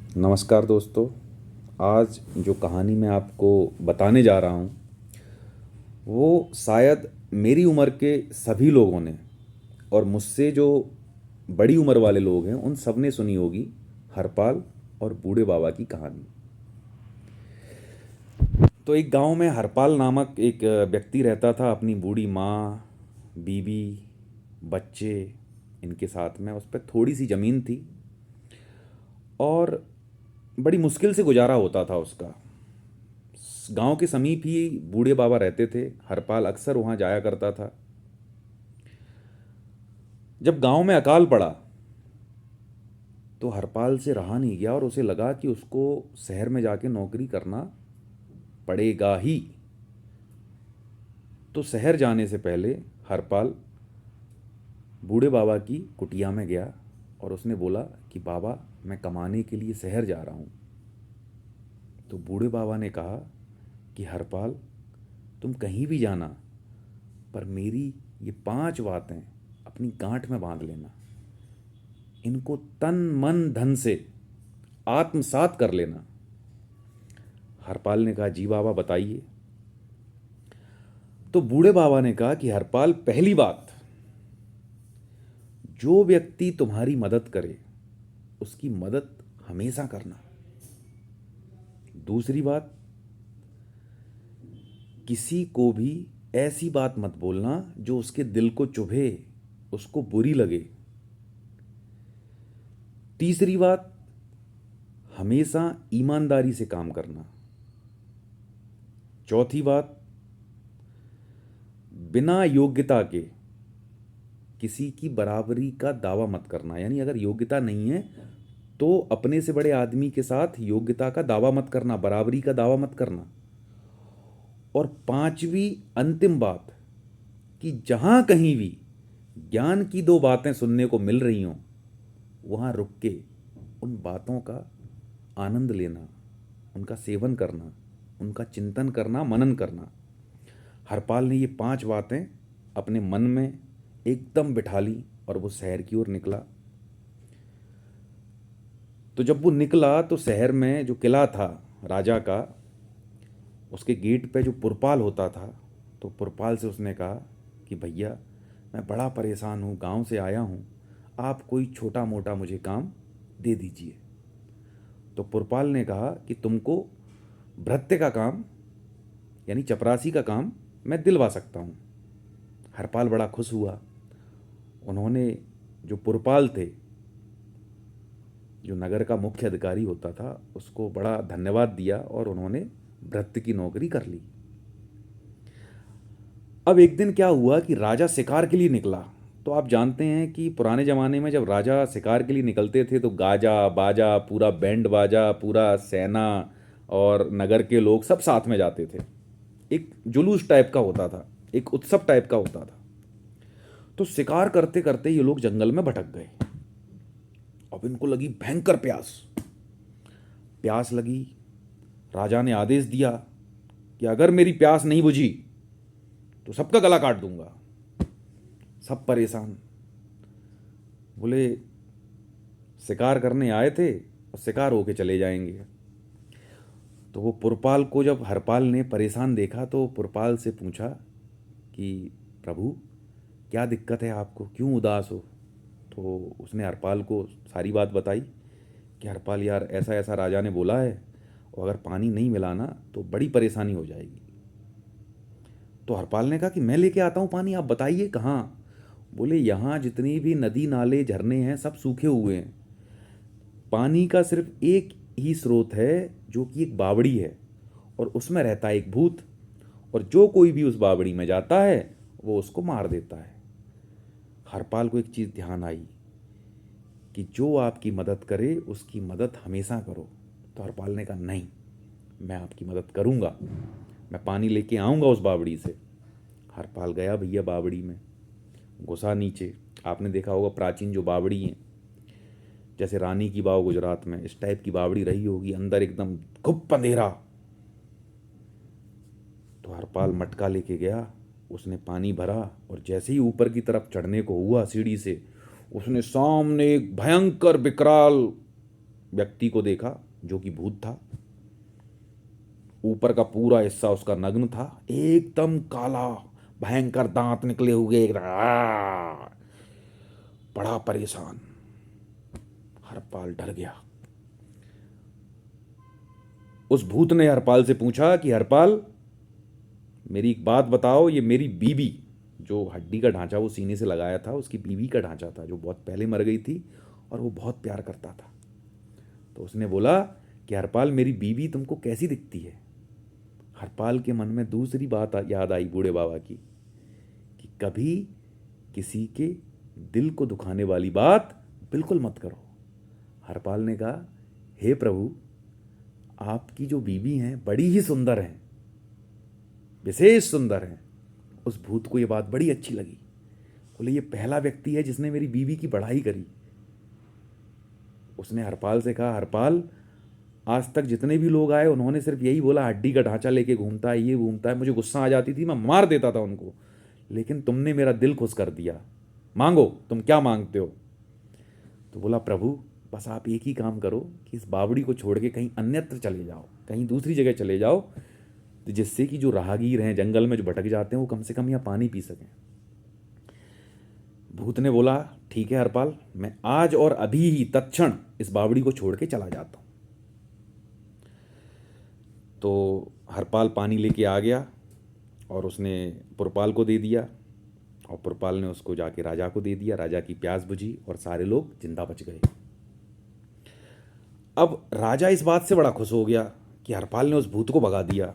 नमस्कार दोस्तों। आज जो कहानी मैं आपको बताने जा रहा हूँ वो शायद मेरी उम्र के सभी लोगों ने और मुझसे जो बड़ी उम्र वाले लोग हैं उन सब ने सुनी होगी। हरपाल और बूढ़े बाबा की कहानी। तो एक गांव में हरपाल नामक एक व्यक्ति रहता था अपनी बूढ़ी माँ, बीवी, बच्चे इनके साथ में। उस पर थोड़ी सी ज़मीन थी और बड़ी मुश्किल से गुजारा होता था उसका। गांव के समीप ही बूढ़े बाबा रहते थे। हरपाल अक्सर वहां जाया करता था। जब गांव में अकाल पड़ा तो हरपाल से रहा नहीं गया और उसे लगा कि उसको शहर में जाके नौकरी करना पड़ेगा ही। तो शहर जाने से पहले हरपाल बूढ़े बाबा की कुटिया में गया और उसने बोला कि बाबा, मैं कमाने के लिए शहर जा रहा हूँ। तो बूढ़े बाबा ने कहा कि हरपाल, तुम कहीं भी जाना, पर मेरी ये 5 बातें अपनी गांठ में बांध लेना। इनको तन मन धन से आत्मसात कर लेना। हरपाल ने कहा, जी बाबा बताइए। तो बूढ़े बाबा ने कहा कि हरपाल, पहली बात, जो व्यक्ति तुम्हारी मदद करे उसकी मदद हमेशा करना। दूसरी बात, किसी को भी ऐसी बात मत बोलना जो उसके दिल को चुभे, उसको बुरी लगे। तीसरी बात, हमेशा ईमानदारी से काम करना। चौथी बात, बिना योग्यता के किसी की बराबरी का दावा मत करना। यानी अगर योग्यता नहीं है तो अपने से बड़े आदमी के साथ योग्यता का दावा मत करना, बराबरी का दावा मत करना। और पांचवी अंतिम बात, कि जहां कहीं भी ज्ञान की 2 बातें सुनने को मिल रही हों वहां रुक के उन बातों का आनंद लेना, उनका सेवन करना, उनका चिंतन करना, मनन करना। हरपाल ने ये 5 बातें अपने मन में एकदम बिठा ली और वो शहर की ओर निकला। तो जब वो निकला तो शहर में जो किला था राजा का, उसके गेट पे जो पुरपाल होता था, तो पुरपाल से उसने कहा कि भैया, मैं बड़ा परेशान हूँ, गांव से आया हूँ, आप कोई छोटा मोटा मुझे काम दे दीजिए। तो पुरपाल ने कहा कि तुमको भृत्य का काम यानी चपरासी का काम मैं दिलवा सकता हूँ। हरपाल बड़ा खुश हुआ। उन्होंने जो पुरपाल थे, जो नगर का मुख्य अधिकारी होता था, उसको बड़ा धन्यवाद दिया और उन्होंने भृत्य की नौकरी कर ली। अब एक दिन क्या हुआ कि राजा शिकार के लिए निकला। तो आप जानते हैं कि पुराने ज़माने में जब राजा शिकार के लिए निकलते थे तो गाजा बाजा, पूरा बैंड बाजा, पूरा सेना और नगर के लोग सब साथ में जाते थे। एक जुलूस टाइप का होता था, एक उत्सव टाइप का होता था। तो शिकार करते करते ये लोग जंगल में भटक गए। अब इनको लगी भयंकर प्यास। प्यास लगी। राजा ने आदेश दिया कि अगर मेरी प्यास नहीं बुझी तो सबका गला काट दूंगा। सब परेशान। बोले, शिकार करने आए थे और शिकार होके चले जाएंगे। तो वो पुरपाल को जब हरपाल ने परेशान देखा तो पुरपाल से पूछा कि प्रभु, क्या दिक्कत है आपको, क्यों उदास हो। तो उसने हरपाल को सारी बात बताई कि हरपाल यार, ऐसा ऐसा राजा ने बोला है और अगर पानी नहीं मिला ना तो बड़ी परेशानी हो जाएगी। तो हरपाल ने कहा कि मैं लेके आता हूँ पानी, आप बताइए कहाँ। बोले, यहाँ जितनी भी नदी नाले झरने हैं सब सूखे हुए हैं। पानी का सिर्फ एक ही स्रोत है जो कि एक बावड़ी है और उसमें रहता है एक भूत, और जो कोई भी उस बावड़ी में जाता है वो उसको मार देता है। हरपाल को एक चीज़ ध्यान आई कि जो आपकी मदद करे उसकी मदद हमेशा करो। तो हरपाल ने कहा, नहीं, मैं आपकी मदद करूँगा, मैं पानी लेके आऊँगा उस बावड़ी से। हरपाल गया भैया बावड़ी में, घुसा नीचे। आपने देखा होगा प्राचीन जो बावड़ी हैं, जैसे रानी की बाव गुजरात में, इस टाइप की बावड़ी रही होगी, अंदर एकदम घुप अंधेरा। तो हरपाल मटका लेके गया, उसने पानी भरा और जैसे ही ऊपर की तरफ चढ़ने को हुआ सीढ़ी से, उसने सामने एक भयंकर विकराल व्यक्ति को देखा जो कि भूत था। ऊपर का पूरा हिस्सा उसका नग्न था, एकदम काला, भयंकर दांत निकले हुए, एकदम बड़ा परेशान। हरपाल डर गया। उस भूत ने हरपाल से पूछा कि हरपाल, मेरी एक बात बताओ, ये मेरी बीवी, जो हड्डी का ढांचा वो सीने से लगाया था, उसकी बीवी का ढांचा था, जो बहुत पहले मर गई थी और वो बहुत प्यार करता था। तो उसने बोला कि हरपाल, मेरी बीवी तुमको कैसी दिखती है? हरपाल के मन में दूसरी बात याद आई बूढ़े बाबा की, कि कभी किसी के दिल को दुखाने वाली बात बिल्कुल मत करो। हरपाल ने कहा, हे प्रभु, आपकी जो बीवी हैं बड़ी ही सुंदर हैं, विशेष सुंदर हैं। उस भूत को ये बात बड़ी अच्छी लगी। बोले, ये पहला व्यक्ति है जिसने मेरी बीवी की बढ़ाई करी। उसने हरपाल से कहा, हरपाल, आज तक जितने भी लोग आए उन्होंने सिर्फ यही बोला, हड्डी का ढांचा लेके घूमता है, ये घूमता है। मुझे गुस्सा आ जाती थी, मैं मार देता था उनको, लेकिन तुमने मेरा दिल खुश कर दिया। मांगो, तुम क्या मांगते हो? तो बोला, प्रभु, बस आप एक ही काम करो कि इस बावड़ी को छोड़ के कहीं अन्यत्र चले जाओ, कहीं दूसरी जगह चले जाओ, तो जिससे कि जो राहगीर हैं जंगल में जो भटक जाते हैं वो कम से कम यहाँ पानी पी सकें। भूत ने बोला, ठीक है हरपाल, मैं आज और अभी ही तत्क्षण इस बावड़ी को छोड़ के चला जाता हूँ। तो हरपाल पानी लेके आ गया और उसने पुरपाल को दे दिया, और पुरपाल ने उसको जाके राजा को दे दिया। राजा की प्यास बुझी और सारे लोग जिंदा बच गए। अब राजा इस बात से बड़ा खुश हो गया कि हरपाल ने उस भूत को भगा दिया।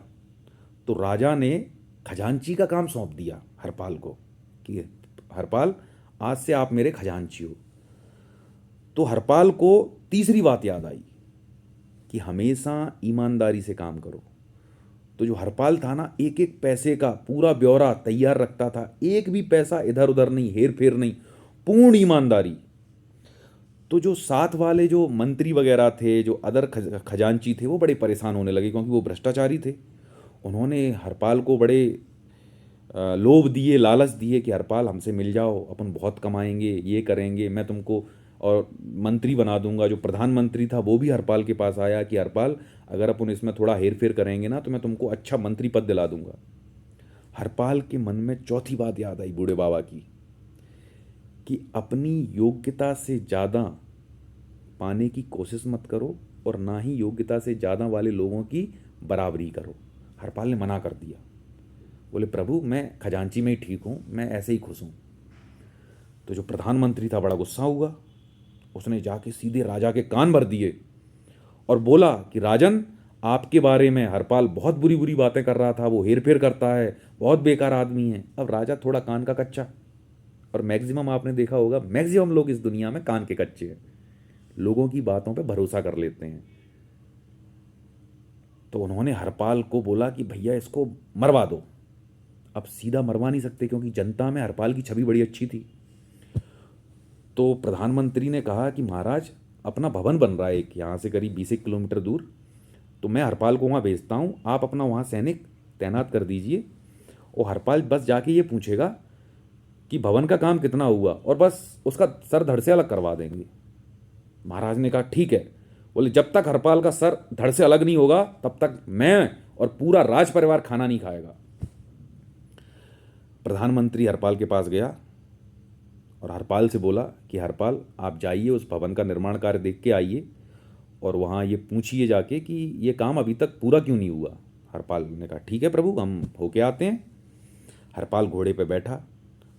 तो राजा ने खजांची का काम सौंप दिया हरपाल को कि हरपाल, आज से आप मेरे खजांची हो। तो हरपाल को तीसरी बात याद आई कि हमेशा ईमानदारी से काम करो। तो जो हरपाल था ना, एक एक पैसे का पूरा ब्यौरा तैयार रखता था, एक भी पैसा इधर उधर नहीं, हेर फेर नहीं, पूर्ण ईमानदारी। तो जो साथ वाले जो मंत्री वगैरह थे, जो अदर खजांची थे, वो बड़े परेशान होने लगे क्योंकि वो भ्रष्टाचारी थे। उन्होंने हरपाल को बड़े लोभ दिए, लालच दिए कि हरपाल हमसे मिल जाओ, अपन बहुत कमाएंगे, ये करेंगे, मैं तुमको और मंत्री बना दूंगा। जो प्रधानमंत्री था वो भी हरपाल के पास आया कि हरपाल, अगर अपन इसमें थोड़ा हेर फेर करेंगे ना तो मैं तुमको अच्छा मंत्री पद दिला दूंगा। हरपाल के मन में चौथी बात याद आई बूढ़े बाबा की, कि अपनी योग्यता से ज़्यादा पाने की कोशिश मत करो और ना ही योग्यता से ज़्यादा वाले लोगों की बराबरी करो। हरपाल ने मना कर दिया। बोले, प्रभु, मैं खजांची में ही ठीक हूँ, मैं ऐसे ही खुश हूँ। तो जो प्रधानमंत्री था बड़ा गुस्सा हुआ। उसने जाके सीधे राजा के कान भर दिए और बोला कि राजन, आपके बारे में हरपाल बहुत बुरी बुरी बातें कर रहा था, वो हेर फेर करता है, बहुत बेकार आदमी है। अब राजा थोड़ा कान का कच्चा, और मैक्सिमम आपने देखा होगा, मैक्सिमम लोग इस दुनिया में कान के कच्चे हैं, लोगों की बातों पे भरोसा कर लेते हैं। तो उन्होंने हरपाल को बोला कि भैया इसको मरवा दो। अब सीधा मरवा नहीं सकते क्योंकि जनता में हरपाल की छवि बड़ी अच्छी थी। तो प्रधानमंत्री ने कहा कि महाराज, अपना भवन बन रहा है एक यहाँ से करीब 20 किलोमीटर दूर, तो मैं हरपाल को वहाँ भेजता हूँ, आप अपना वहाँ सैनिक तैनात कर दीजिए, और हरपाल बस जाके ये पूछेगा कि भवन का काम कितना हुआ, और बस उसका सर धड़ से अलग करवा देंगे। महाराज ने कहा, ठीक है। बोले, जब तक हरपाल का सर धड़ से अलग नहीं होगा तब तक मैं और पूरा राज परिवार खाना नहीं खाएगा। प्रधानमंत्री हरपाल के पास गया और हरपाल से बोला कि हरपाल, आप जाइए उस भवन का निर्माण कार्य देख के आइए और वहाँ ये पूछिए जाके कि ये काम अभी तक पूरा क्यों नहीं हुआ। हरपाल ने कहा, ठीक है प्रभु, हम होके आते हैं। हरपाल घोड़े पे बैठा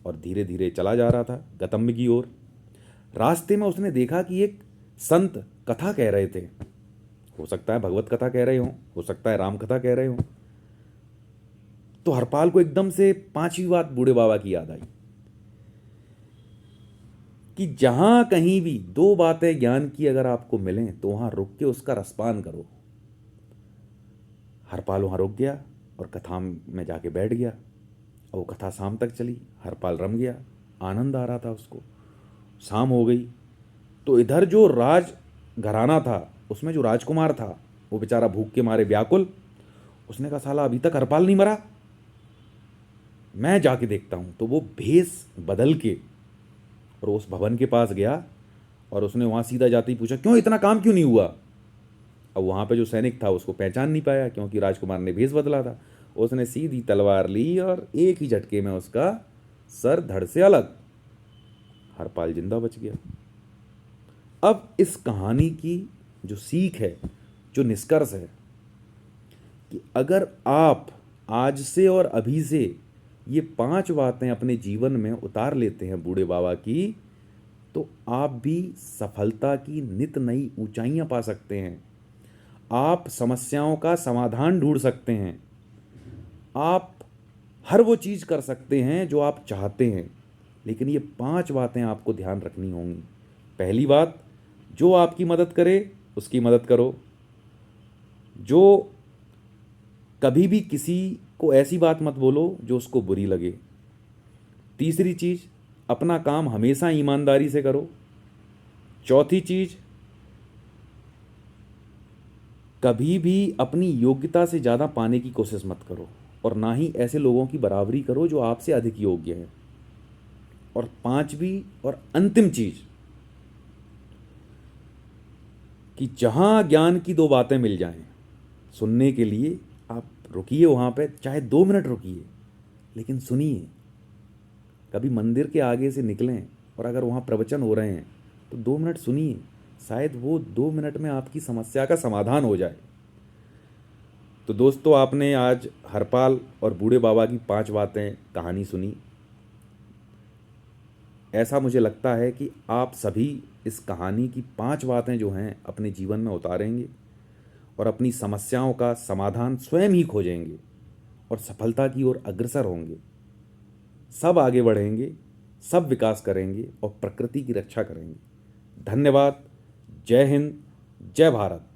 और धीरे धीरे चला जा रहा था गतम्ब की ओर। रास्ते में उसने देखा कि एक संत कथा कह रहे थे। हो सकता है भगवत कथा कह रहे हों, हो सकता है राम कथा कह रहे हों। तो हरपाल को एकदम से पांचवी बात बूढ़े बाबा की याद आई कि जहां कहीं भी दो बातें ज्ञान की अगर आपको मिलें तो वहां रुक के उसका रसपान करो। हरपाल वहां रुक गया और कथा में जाके बैठ गया, और वो कथा शाम तक चली। हरपाल रम गया, आनंद आ रहा था उसको। शाम हो गई तो इधर जो राज घराना था उसमें जो राजकुमार था वो बेचारा भूख के मारे व्याकुल। उसने कहा, साला अभी तक हरपाल नहीं मरा, मैं जाके देखता हूँ। तो वो भेष बदल के और उस भवन के पास गया और उसने वहाँ सीधा जाते ही पूछा, क्यों, इतना काम क्यों नहीं हुआ? अब वहाँ पे जो सैनिक था उसको पहचान नहीं पाया, क्योंकि राजकुमार ने भेष बदला था। उसने सीधी तलवार ली और एक ही झटके में उसका सर धड़ से अलग। हरपाल जिंदा बच गया। अब इस कहानी की जो सीख है, जो निष्कर्ष है, कि अगर आप आज से और अभी से ये 5 बातें अपने जीवन में उतार लेते हैं बूढ़े बाबा की, तो आप भी सफलता की नित नई ऊंचाइयां पा सकते हैं। आप समस्याओं का समाधान ढूंढ सकते हैं। आप हर वो चीज़ कर सकते हैं जो आप चाहते हैं। लेकिन ये 5 बातें आपको ध्यान रखनी होंगी। पहली बात, जो आपकी मदद करे उसकी मदद करो। जो कभी भी किसी को ऐसी बात मत बोलो जो उसको बुरी लगे। तीसरी चीज़, अपना काम हमेशा ईमानदारी से करो। चौथी चीज़, कभी भी अपनी योग्यता से ज़्यादा पाने की कोशिश मत करो, और ना ही ऐसे लोगों की बराबरी करो जो आपसे अधिक योग्य है। और पांचवी और अंतिम चीज़, कि जहाँ ज्ञान की 2 बातें मिल जाएं सुनने के लिए, आप रुकिए वहाँ पे, चाहे 2 मिनट रुकिए, लेकिन सुनिए। कभी मंदिर के आगे से निकलें और अगर वहाँ प्रवचन हो रहे हैं तो 2 मिनट सुनिए, शायद वो 2 मिनट में आपकी समस्या का समाधान हो जाए। तो दोस्तों, आपने आज हरपाल और बूढ़े बाबा की 5 बातें कहानी सुनी। ऐसा मुझे लगता है कि आप सभी इस कहानी की 5 बातें जो हैं अपने जीवन में उतारेंगे और अपनी समस्याओं का समाधान स्वयं ही खोजेंगे और सफलता की ओर अग्रसर होंगे। सब आगे बढ़ेंगे, सब विकास करेंगे और प्रकृति की रक्षा करेंगे। धन्यवाद। जय हिंद, जय भारत।